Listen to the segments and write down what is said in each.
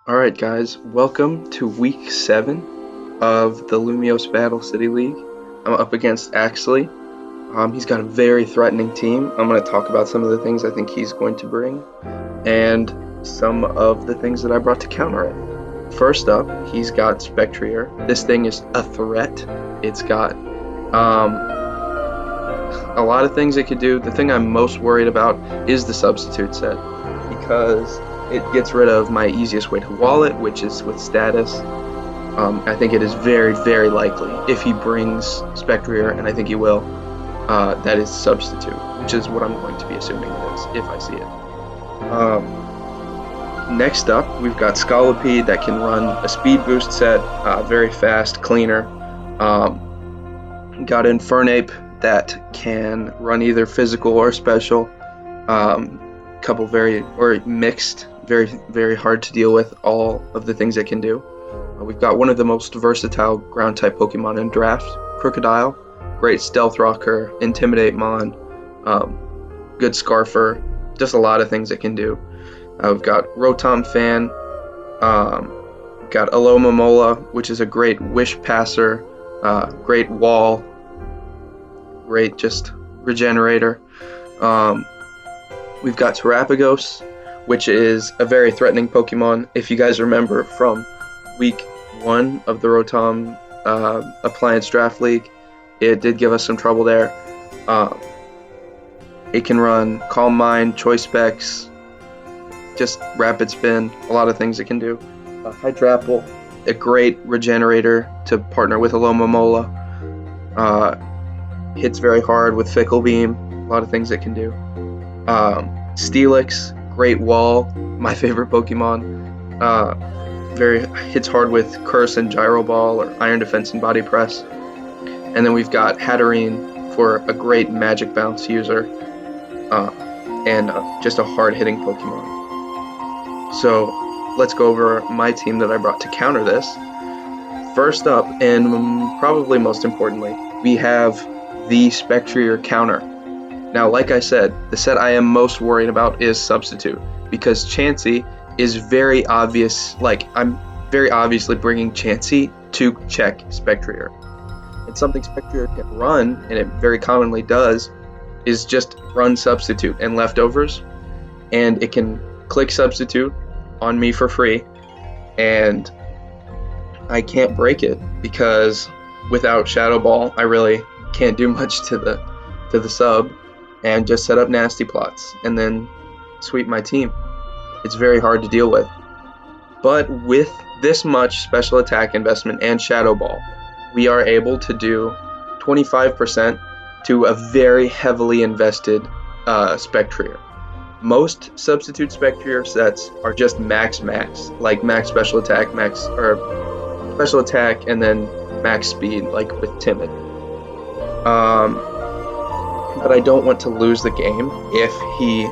Alright guys, welcome to week 7 of the Lumios Battle City League. I'm up against Axley. He's got a very threatening team. I'm going to talk about some of the things I think he's going to bring and some of the things that I brought to counter it. First up, he's got Spectrier. This thing is a threat. It's got a lot of things it could do. The thing I'm most worried about is the substitute set, because it gets rid of my easiest way to wall it, which is with status. I think it is very, very likely, if he brings Spectrier, and I think he will, that is substitute, which is what I'm going to be assuming it is, if I see it. Next up, we've got Scolipede that can run a speed boost set, very fast, cleaner. Got Infernape that can run either physical or special. Couple mixed, very hard to deal with, all of the things it can do. We've got one of the most versatile ground type Pokemon in draft, Crocodile, great Stealth Rocker, Intimidate Mon, good Scarfer, just a lot of things it can do. We've got Rotom Fan, got Alomomola, which is a great Wish Passer, great Wall, great just Regenerator. We've got Terapagos, which is a very threatening Pokemon. If you guys remember from week 1 of the Rotom Appliance Draft League, it did give us some trouble there. It can run Calm Mind, Choice Specs, just Rapid Spin, a lot of things it can do. Hydrapple, a great Regenerator to partner with Alomomola. Hits very hard with Fickle Beam, a lot of things it can do. Steelix, great Wall, my favorite Pokemon. Hits hard with Curse and Gyro Ball, or Iron Defense and Body Press. And then we've got Hatterene for a great Magic Bounce user, and just a hard-hitting Pokemon. So let's go over my team that I brought to counter this. First up, and probably most importantly, we have the Spectrier counter. Now, like I said, the set I am most worried about is Substitute, because Chansey is very obvious. I'm very obviously bringing Chansey to check Spectrier. And something Spectrier can run, and it very commonly does, is just run Substitute and Leftovers, and it can click Substitute on me for free, and I can't break it, because without Shadow Ball, I really can't do much to the sub, and just set up nasty plots and then sweep my team. It's very hard to deal with. But with this much special attack investment and Shadow Ball, we are able to do 25% to a very heavily invested Spectrier. Most substitute Spectrier sets are just max, like max special attack, special attack, and then max speed, like with Timid. But I don't want to lose the game if he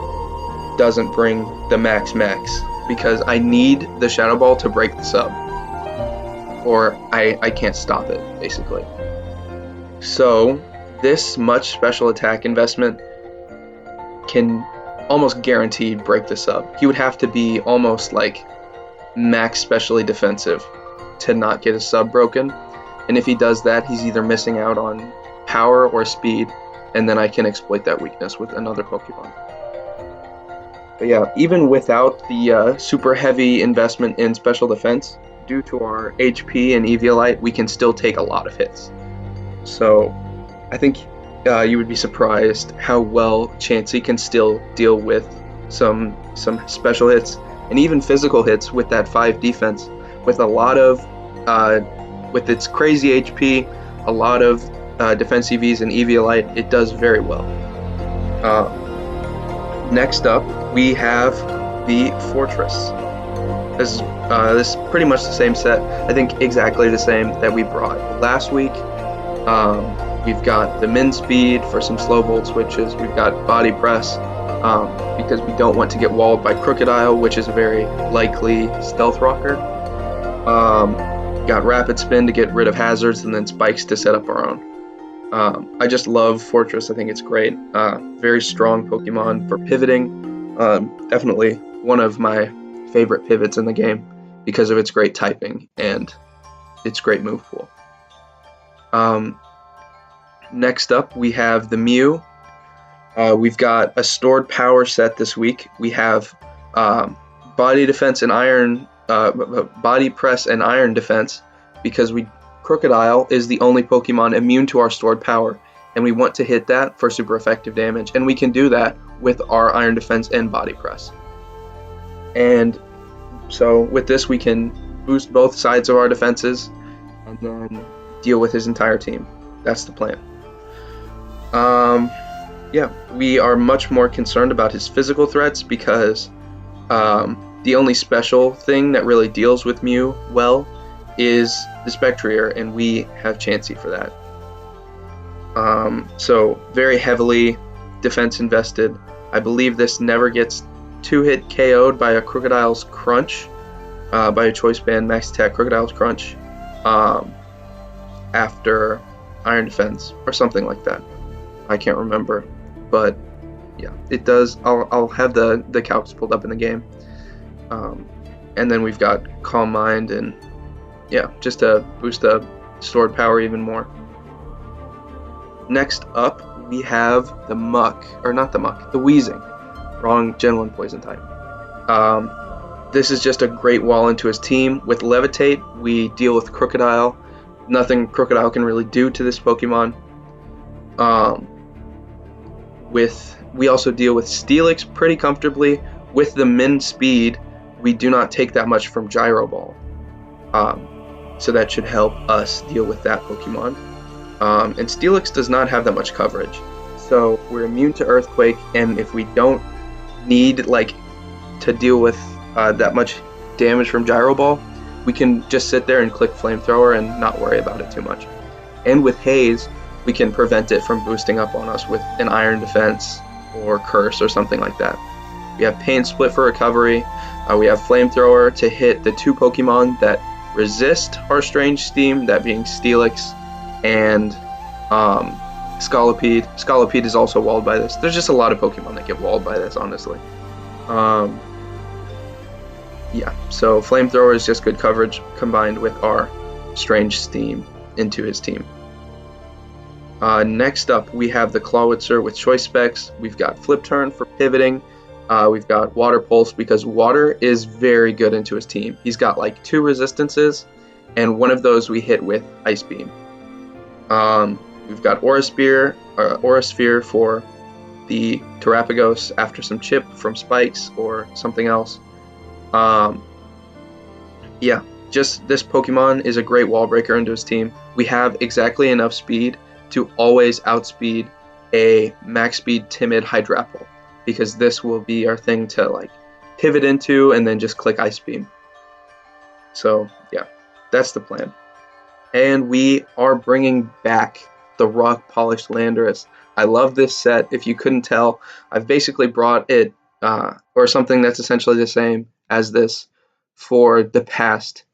doesn't bring the max, because I need the Shadow Ball to break the sub, or I can't stop it, basically. So this much special attack investment can almost guaranteed break the sub. He would have to be almost like max specially defensive to not get his sub broken, and if he does that, he's either missing out on power or speed, and then I can exploit that weakness with another Pokemon. But yeah, even without the super heavy investment in special defense, due to our HP and Eviolite, we can still take a lot of hits. So I think you would be surprised how well Chansey can still deal with some special hits and even physical hits with that 5 defense, with a lot of with its crazy HP, a lot of defense EVs and Eviolite. It does very well. Next up, we have the Fortress. This is pretty much the same set. I think exactly the same that we brought last week. We've got the Min Speed for some slow volt switches. We've got Body Press because we don't want to get walled by Crocodile, which is a very likely Stealth Rocker. Got Rapid Spin to get rid of hazards, and then Spikes to set up our own. I just love Fortress. I think it's great. Very strong Pokemon for pivoting. Definitely one of my favorite pivots in the game. because of its great typing and its great move pool. Next up, we have the Mew. We've got a stored power set this week. We have body defense and iron, body press and iron defense, because Crocodile is the only Pokemon immune to our stored power, and we want to hit that for super effective damage, and we can do that with our iron defense and body press. And so with this, we can boost both sides of our defenses and then deal with his entire team. That's the plan. Yeah, we are much more concerned about his physical threats because the only special thing that really deals with Mew well is the Spectrier, and we have Chansey for that. So very heavily defense invested. I believe this never gets 2-hit KO'd by a Crocodile's Crunch, by a Choice Band Max Attack Crocodile's Crunch, after Iron Defense or something like that. I can't remember, but yeah, it does. I'll have the calcs pulled up in the game. And then we've got Calm Mind, and yeah, just to boost the stored power even more. Next up, we have the Weezing. Wrong Gen 1 Poison type. This is just a great wall into his team. With Levitate, we deal with Crocodile. Nothing Crocodile can really do to this Pokemon. We also deal with Steelix pretty comfortably. With the Min speed, we do not take that much from Gyro Ball. So that should help us deal with that Pokemon. And Steelix does not have that much coverage. So we're immune to Earthquake, and if we don't need to deal with that much damage from Gyro Ball, we can just sit there and click Flamethrower and not worry about it too much. And with Haze, we can prevent it from boosting up on us with an Iron Defense or Curse or something like that. We have Pain Split for recovery. We have Flamethrower to hit the 2 Pokemon that resist Harsh Range Steam, that being Steelix and Scolipede. Scolipede is also walled by this. There's just a lot of Pokemon that get walled by this, honestly. Yeah, so Flamethrower is just good coverage combined with our Strange Steam into his team. Next up, we have the Clawitzer with Choice Specs. We've got Flip Turn for pivoting. We've got Water Pulse because water is very good into his team. He's got 2 resistances, and one of those we hit with Ice Beam. We've got Aura Sphere for the Terapagos after some chip from Spikes or something else. Yeah, just this Pokemon is a great wall breaker into his team. We have exactly enough speed to always outspeed a max speed timid Hydrapple, because this will be our thing to pivot into and then just click Ice Beam. So yeah, that's the plan. And we are bringing back the Rock Polished Landorus. I love this set. If you couldn't tell, I've basically brought it, or something that's essentially the same as this, for the past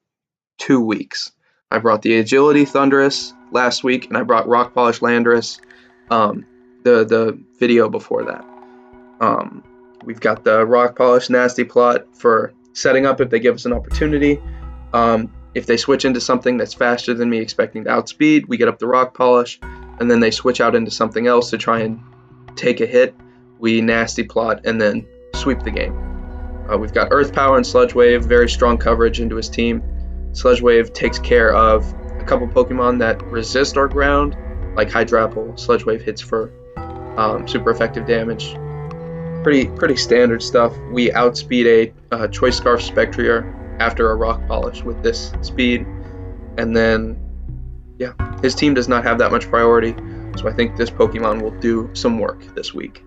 2 weeks. I brought the Agility Thundurus last week, and I brought Rock Polished Landorus the video before that. We've got the Rock Polish Nasty Plot for setting up if they give us an opportunity. If they switch into something that's faster than me expecting to outspeed, we get up the Rock Polish, and then they switch out into something else to try and take a hit. We Nasty Plot and then sweep the game. We've got Earth Power and Sludge Wave, very strong coverage into his team. Sludge Wave takes care of a couple Pokemon that resist our ground, like Hydrapple. Sludge Wave hits for super effective damage. Pretty standard stuff. We outspeed a Choice Scarf Spectrier after a Rock Polish with this speed, and then yeah, his team does not have that much priority, so I think this Pokemon will do some work this week.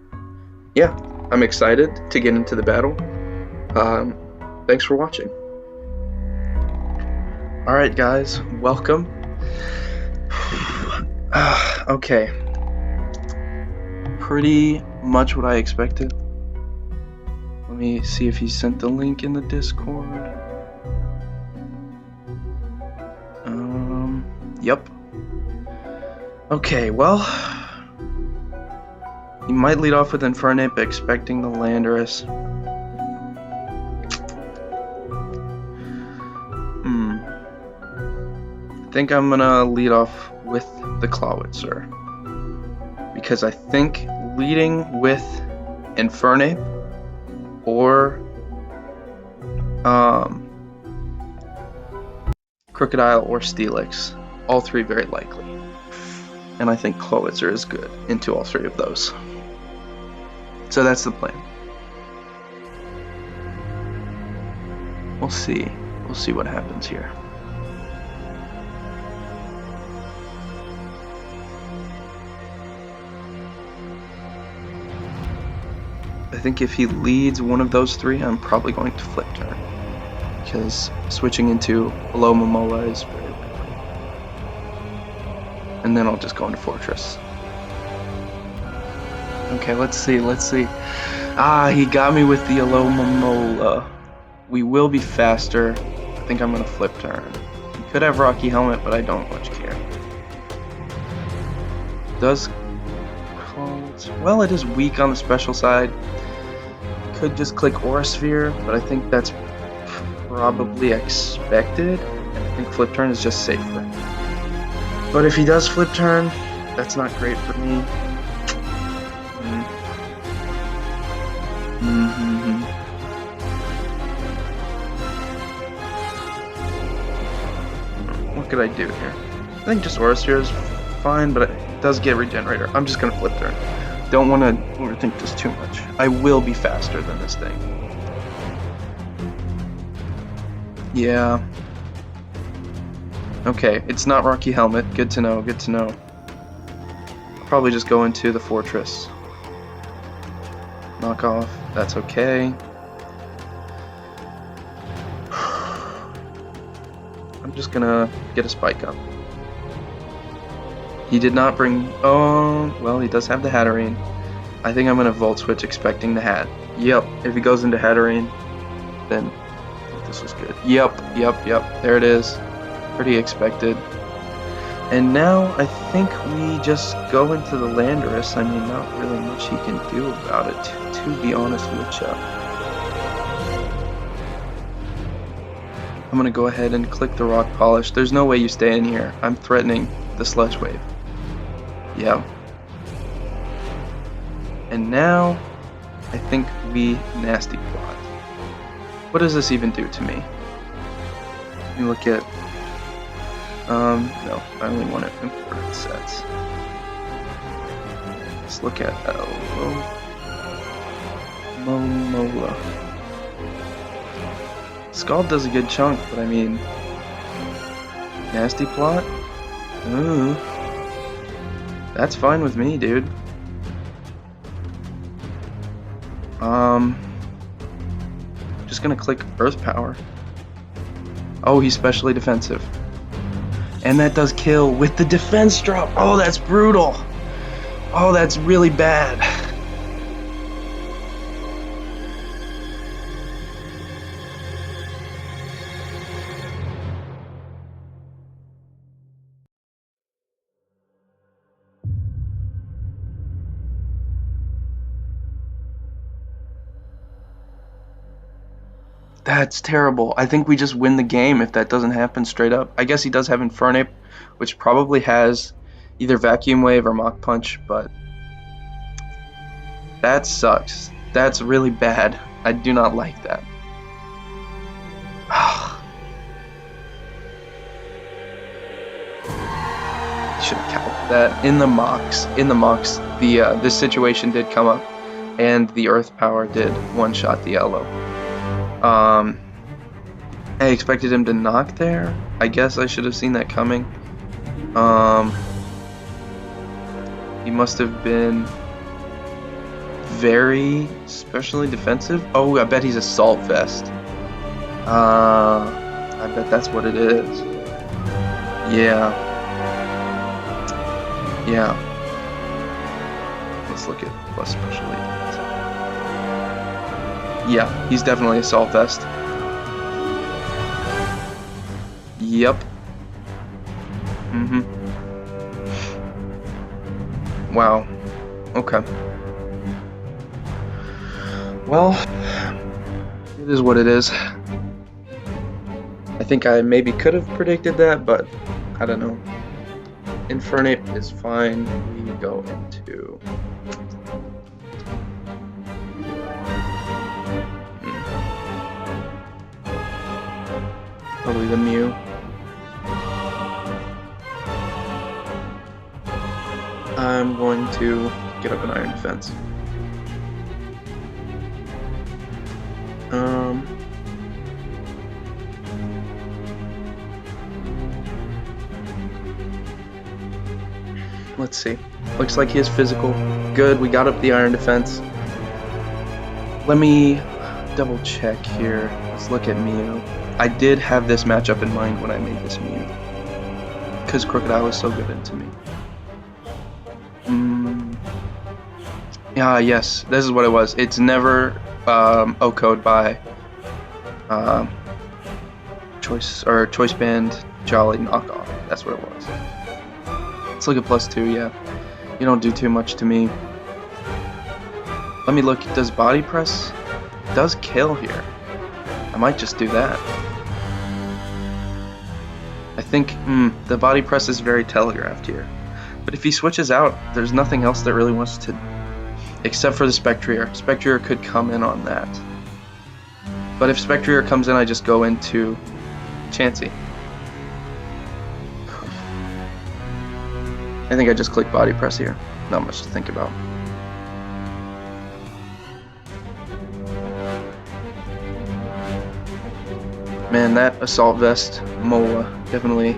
Yeah, I'm excited to get into the battle. Thanks for watching. Alright guys, welcome. Okay. Pretty much what I expected. Let me see if he sent the link in the Discord. Yep. Okay, well, he might lead off with Infernape, expecting the Landorus. think I'm gonna lead off with the Clawitzer, because I think leading with Infernape or Crocodile or Steelix, all three very likely, and I think Clawitzer is good into all three of those. So that's the plan. We'll see what happens here. I think if he leads one of those three, I'm probably going to flip turn, because switching into Below Momola is very likely. And then I'll just go into Fortress. Okay, let's see. Ah, he got me with the Below Momola. We will be faster. I think I'm going to flip turn. He could have Rocky Helmet, but I don't much care. Well, it is weak on the special side. Could just click Aura Sphere, but I think that's probably expected. And I think flip turn is just safer. But if he does flip turn, that's not great for me. What could I do here? I think just Aura Sphere is fine, but it does get Regenerator. I'm just gonna flip turn. Don't want to overthink this too much. I will be faster than this thing. Yeah. Okay, it's not Rocky Helmet. Good to know, good to know. I'll probably just go into the Fortress. Knock off. That's okay. I'm just gonna get a Spike up. He did not bring... Oh, well, he does have the Hatterene. I think I'm going to Volt Switch expecting the Hat. Yep, if he goes into Hatterene, then I think this was good. Yep. There it is. Pretty expected. And now I think we just go into the Landorus. I mean, not really much he can do about it, to be honest with you. I'm going to go ahead and click the Rock Polish. There's no way you stay in here. I'm threatening the Sludge Wave. Yeah. And now, I think we Nasty Plot. What does this even do to me? Let me look at... no, I only want it in important sets. Let's look at Momola. Scald does a good chunk, but I mean... Nasty Plot? Ooh. That's fine with me, dude. Just gonna click Earth Power. Oh, he's specially defensive. And that does kill with the defense drop. Oh, that's brutal. Oh, that's really bad. That's terrible. I think we just win the game if that doesn't happen straight up. I guess he does have Infernape, which probably has either Vacuum Wave or Mach Punch, but that sucks. That's really bad. I do not like that. Should have counted that. In the mocks, this situation did come up, and the Earth Power did one-shot the Elo. I expected him to knock there. I guess I should have seen that coming. He must have been very specially defensive. Oh, I bet he's Assault Vest. I bet that's what it is. Yeah. Let's look at plus specially. Yeah, he's definitely Assault Vest. Yep. Wow. Okay. Well, it is what it is. I think I maybe could have predicted that, but I don't know. Infernape is fine. We go into... Probably the Mew. I'm going to get up an Iron Defense. Let's see. Looks like he has physical. Good, we got up the Iron Defense. Let me double check here. Let's look at Mew. I did have this matchup in mind when I made this Mew, because Crocodile is so good into me. Yeah, yes, this is what it was. It's never O-code by choice band Jolly knockoff. That's what it was. Let's look at +2. Yeah, you don't do too much to me. Let me look. Does body press? Does kill here? I might just do that. I think the body press is very telegraphed here. But if he switches out, there's nothing else that really wants to, except for the Spectrier. Spectrier could come in on that. But if Spectrier comes in, I just go into Chansey. I think I just click body press here. Not much to think about. Man, that Assault Vest Mola definitely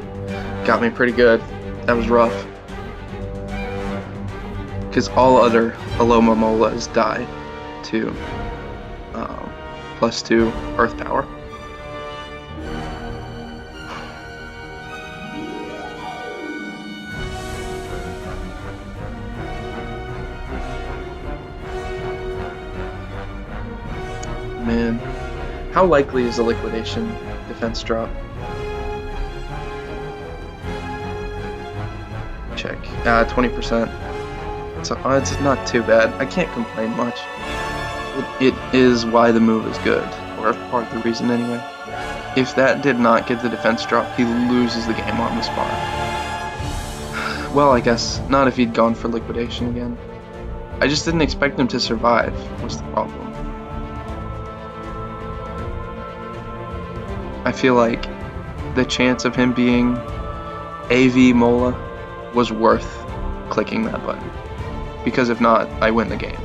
got me pretty good. That was rough. Because all other Aloma Molas died to +2 Earth Power. Man, how likely is a liquidation defense drop? Check. 20%. So it's not too bad. I can't complain much. It is why the move is good, or part of the reason anyway. If that did not get the defense drop, he loses the game on the spot. Well, I guess not if he'd gone for liquidation again. I just didn't expect him to survive, was the problem. I feel like the chance of him being AV Mola was worth clicking that button. Because if not, I win the game.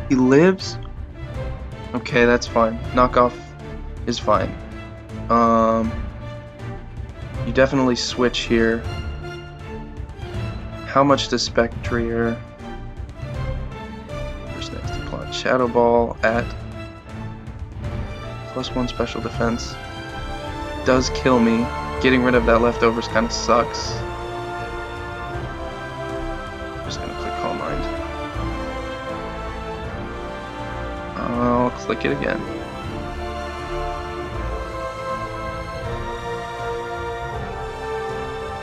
He lives? Okay, that's fine. Knockoff is fine. You definitely switch here. How much does Spectrier? First next to plot Shadow Ball at +1 special defense. Does kill me. Getting rid of that leftovers kind of sucks. Just gonna click Calm Mind. I'll click it again.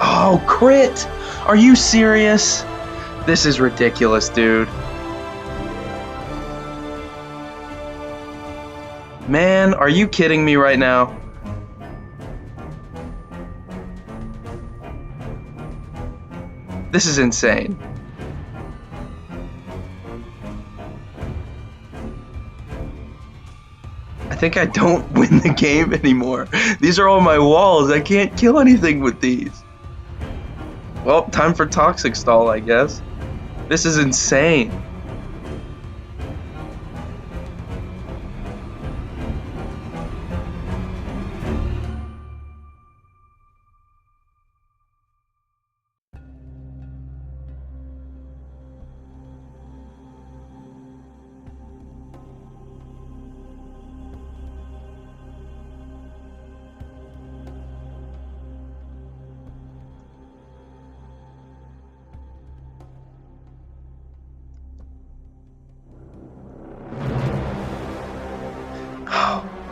Oh, crit! Are you serious? This is ridiculous, dude. Man, are you kidding me right now? This is insane. I think I don't win the game anymore. These are all my walls. I can't kill anything with these. Well, time for Toxic Stall, I guess. This is insane.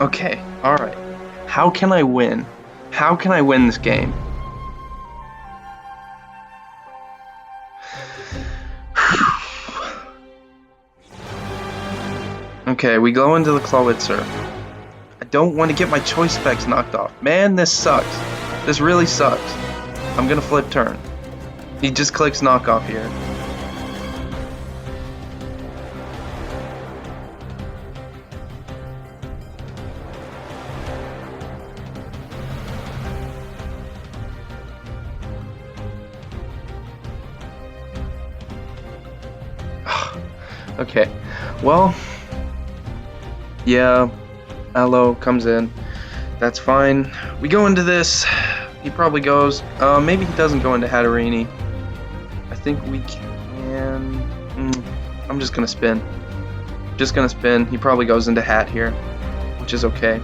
Okay, alright. How can I win? How can I win this game? Okay, we go into the Clawitzer. I don't want to get my choice specs knocked off. Man, this sucks. This really sucks. I'm gonna flip turn. He just clicks knockoff here. Okay, well, yeah, Aloe comes in. That's fine. We go into this. He probably goes. Maybe he doesn't go into Hatterini. I think we can. I'm just gonna spin. Just gonna spin. He probably goes into Hat here, which is okay.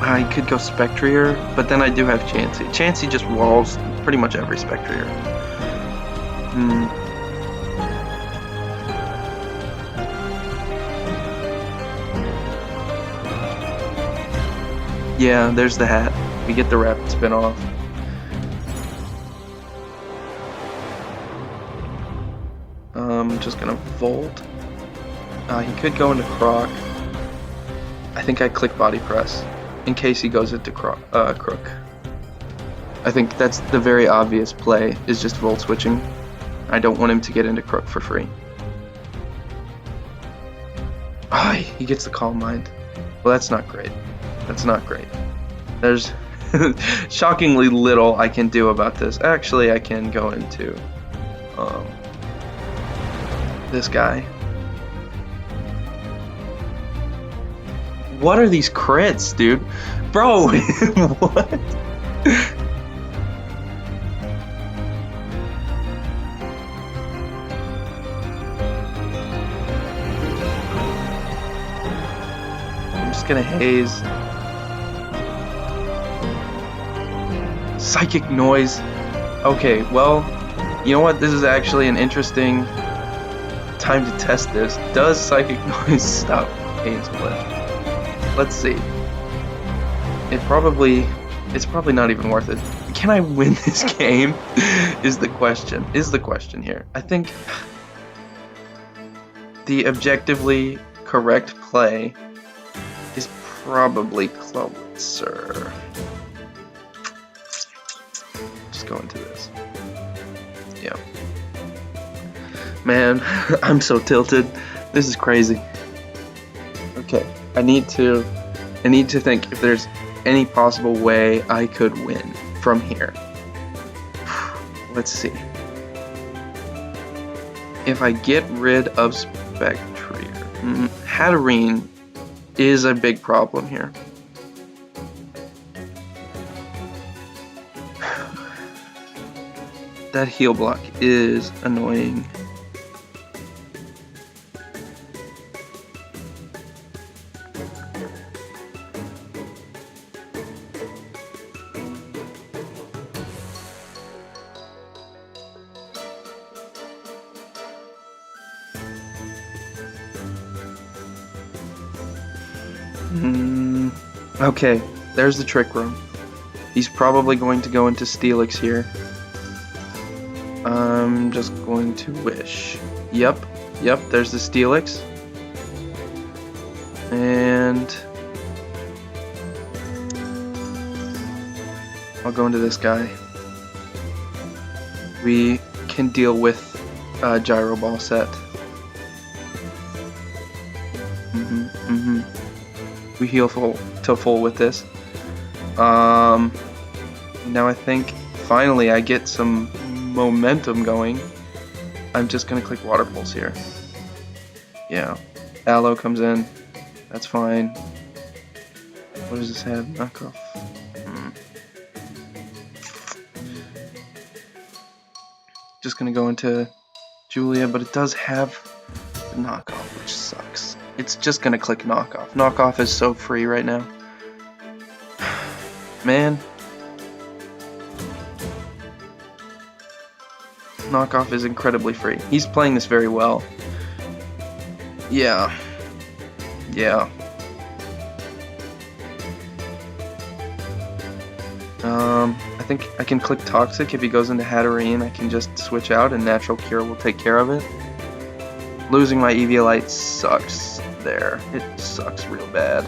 I could go Spectrier, but then I do have Chansey. Chansey just walls pretty much every Spectrier. Yeah, there's the Hat. We get the rapid spin off. Just gonna Volt. He could go into Croc. I think I click Body Press in case he goes into Crook. I think that's the very obvious play, is just Volt switching. I don't want him to get into Crook for free. He gets the Calm Mind. Well, that's not great. That's not great. There's shockingly little I can do about this. Actually, I can go into this guy. What are these crits, dude? Bro, what? I'm just gonna haze. Psychic Noise. Okay, well, you know what? This is actually an interesting time to test this. Does Psychic Noise stop Pain Split? Let's see. It's probably not even worth it. Can I win this game? Is the question here. I think the objectively correct play is probably Clawitzer. Just go into this. Yeah. Man, I'm so tilted. This is crazy. Okay. I need to think if there's any possible way I could win from here. Let's see. If I get rid of Spectrier, Hatterene is a big problem here. That heal block is annoying. Okay, there's the Trick Room. He's probably going to go into Steelix here. I'm just going to Wish. Yep, there's the Steelix. And I'll go into this guy. We can deal with Gyro Ball set. We heal to full with this. Now I think finally I get some momentum going. I'm just gonna click Water Pulse here. Yeah, Aloe comes in. That's fine. What does this have? Knockoff. Just gonna go into Julia, but it does have the knockoff, which sucks. It's just gonna click knockoff. Knockoff is so free right now. Man. Knockoff is incredibly free. He's playing this very well. Yeah. I think I can click Toxic. If he goes into Hatterene, I can just switch out and Natural Cure will take care of it. Losing my Eviolite sucks there. It sucks real bad.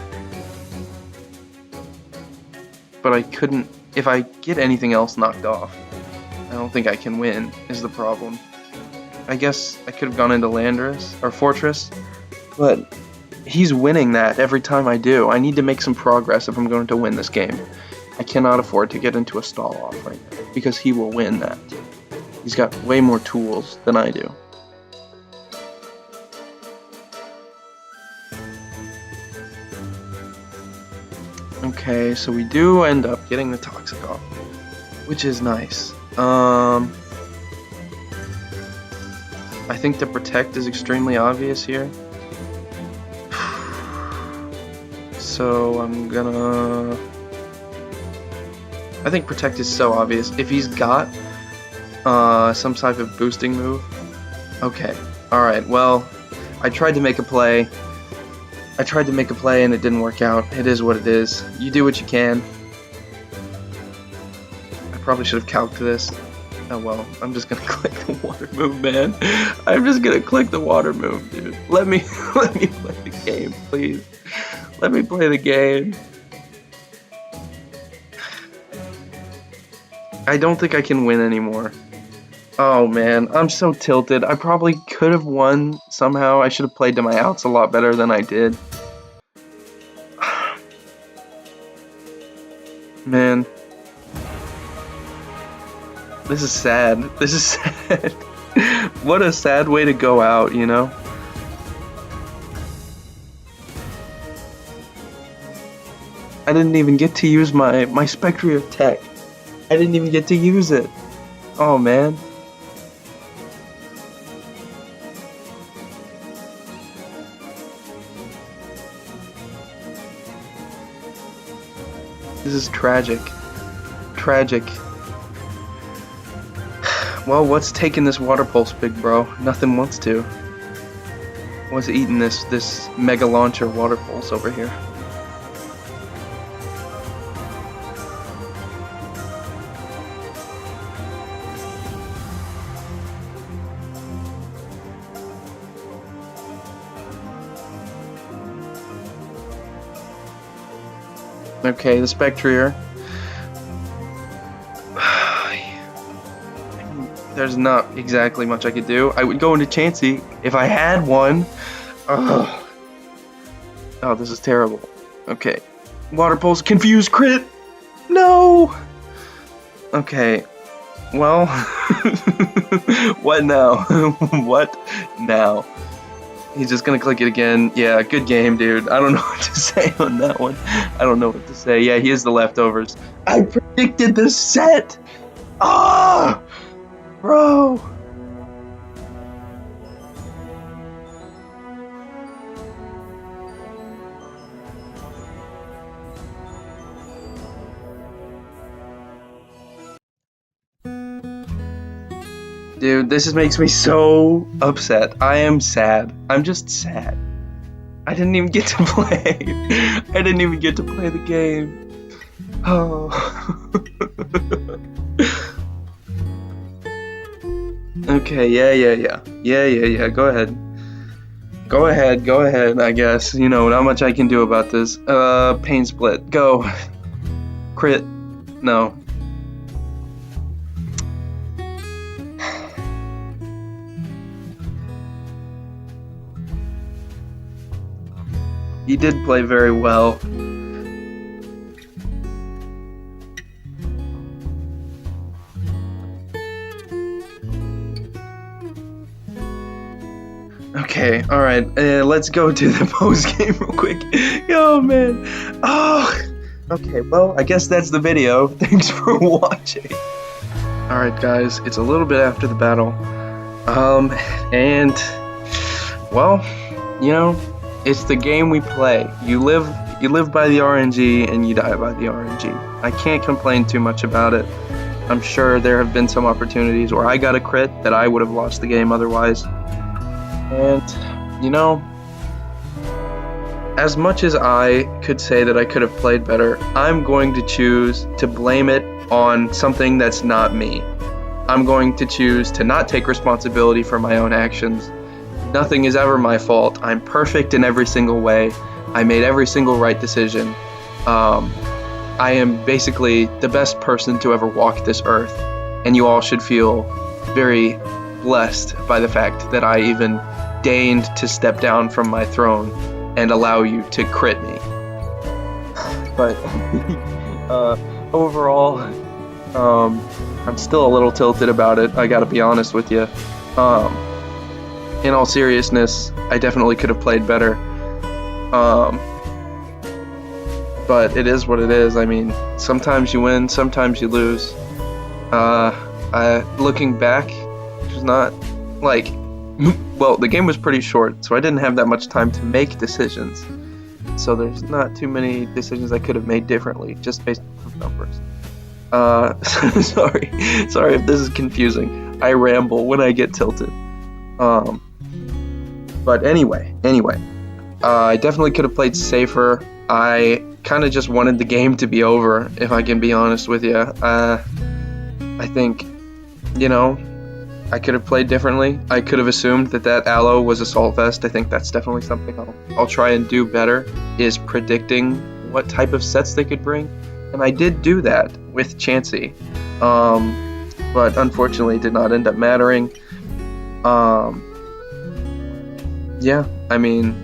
But I couldn't... If I get anything else knocked off, I don't think I can win, is the problem. I guess I could have gone into Landorus, or Fortress, but he's winning that every time I do. I need to make some progress if I'm going to win this game. I cannot afford to get into a stall off right now, because he will win that. He's got way more tools than I do. Okay, so we do end up getting the Toxic off, which is nice. I think the Protect is extremely obvious here. So I'm gonna... I think Protect is so obvious. If he's got some type of boosting move... Okay, alright, well, I tried to make a play. And it didn't work out. It is what it is. You do what you can. I probably should have calced this. Oh well, I'm just gonna click the water move, man. I'm just gonna click the water move, dude. Let me play the game, please. Let me play the game. I don't think I can win anymore. Oh man, I'm so tilted. I probably could have won somehow. I should have played to my outs a lot better than I did. Man. This is sad. This is sad. What a sad way to go out, you know? I didn't even get to use my Spectre tech. I didn't even get to use it. Oh, man. This is tragic. Tragic. Well, what's taking this water pulse, big bro? Nothing wants to. What's eating this mega launcher water pulse over here? Okay, the Spectrier. There's not exactly much I could do. I would go into Chansey if I had one. Ugh. Oh, this is terrible. Okay. Water Pulse, Confused Crit! No! Okay. Well, what now? What now? He's just gonna click it again. Yeah, good game, dude. I don't know what to say on that one. I don't know what to say. Yeah, he is the leftovers. I predicted this set! Ah! Bro! Dude, this just makes me so upset. I am sad. I'm just sad. I didn't even get to play. I didn't even get to play the game. Oh. Okay, yeah. Go ahead. Go ahead, I guess. You know, not much I can do about this. Pain Split. Go. Crit. No. He did play very well. Okay, alright, let's go to the post game real quick. Yo, man. Oh, okay, well, I guess that's the video. Thanks for watching. Alright, guys, it's a little bit after the battle. And, well, you know, it's the game we play. You live by the RNG and you die by the RNG. I can't complain too much about it. I'm sure there have been some opportunities where I got a crit that I would have lost the game otherwise. And, you know, as much as I could say that I could have played better, I'm going to choose to blame it on something that's not me. I'm going to choose to not take responsibility for my own actions. Nothing is ever my fault. I'm perfect in every single way. I made every single right decision. I am basically the best person to ever walk this earth, and you all should feel very blessed by the fact that I even deigned to step down from my throne and allow you to crit me. But overall, I'm still a little tilted about it. I gotta be honest with you. In all seriousness, I definitely could have played better. But it is what it is. I mean, sometimes you win, sometimes you lose. Looking back, it was not like, well, the game was pretty short, so I didn't have that much time to make decisions. So there's not too many decisions I could have made differently, just based on numbers. Sorry if this is confusing. I ramble when I get tilted. But anyway, I definitely could have played safer. I kind of just wanted the game to be over, if I can be honest with you. I think, I could have played differently. I could have assumed that Aloe was Assault Vest. I think that's definitely something I'll try and do better, is predicting what type of sets they could bring. And I did do that with Chansey, but unfortunately it did not end up mattering. Yeah, I mean,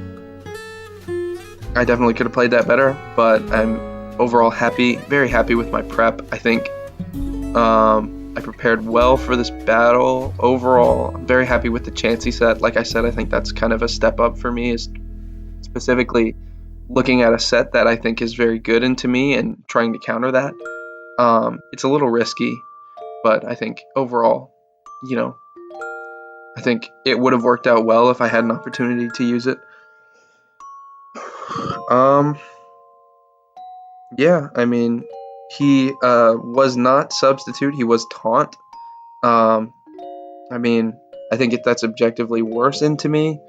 I definitely could have played that better, but I'm overall very happy with my prep. I think I prepared well for this battle. Overall, I'm very happy with the Chansey set. Like I said, I think that's kind of a step up for me, is specifically looking at a set that I think is very good into me and trying to counter that. It's a little risky, but I think overall, I think it would have worked out well if I had an opportunity to use it. Yeah, I mean, he was not substitute, he was taunt. I mean, I think that's objectively worse into me,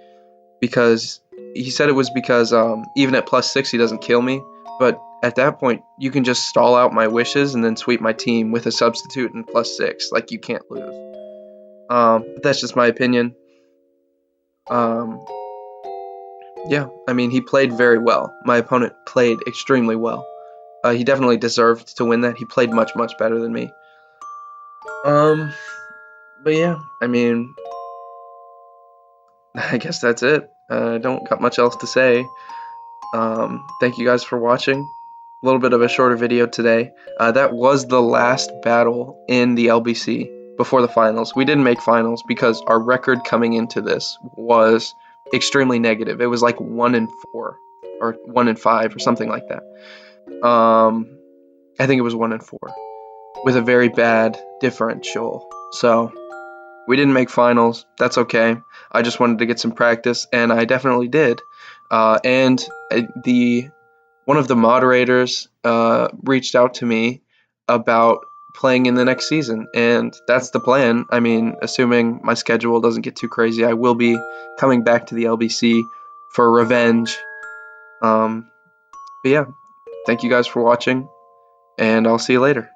because he said it was because even at +6 he doesn't kill me, but at that point you can just stall out my wishes and then sweep my team with a substitute and +6. Like, you can't lose. But that's just my opinion. Yeah, I mean, he played very well. My opponent played extremely well. He definitely deserved to win that. He played much better than me. But yeah, I mean, I guess that's it. I don't got much else to say. Thank you guys for watching. A little bit of a shorter video today. That was the last battle in the LBC before the finals. We didn't make finals because our record coming into this was extremely negative. It was like 1-4 or 1-5 or something like that. I think it was 1-4 with a very bad differential. So we didn't make finals. That's okay. I just wanted to get some practice, and I definitely did. And one of the moderators reached out to me about playing in the next season, and that's the plan. I mean, assuming my schedule doesn't get too crazy, I will be coming back to the LBC for revenge. But yeah, thank you guys for watching, and I'll see you later.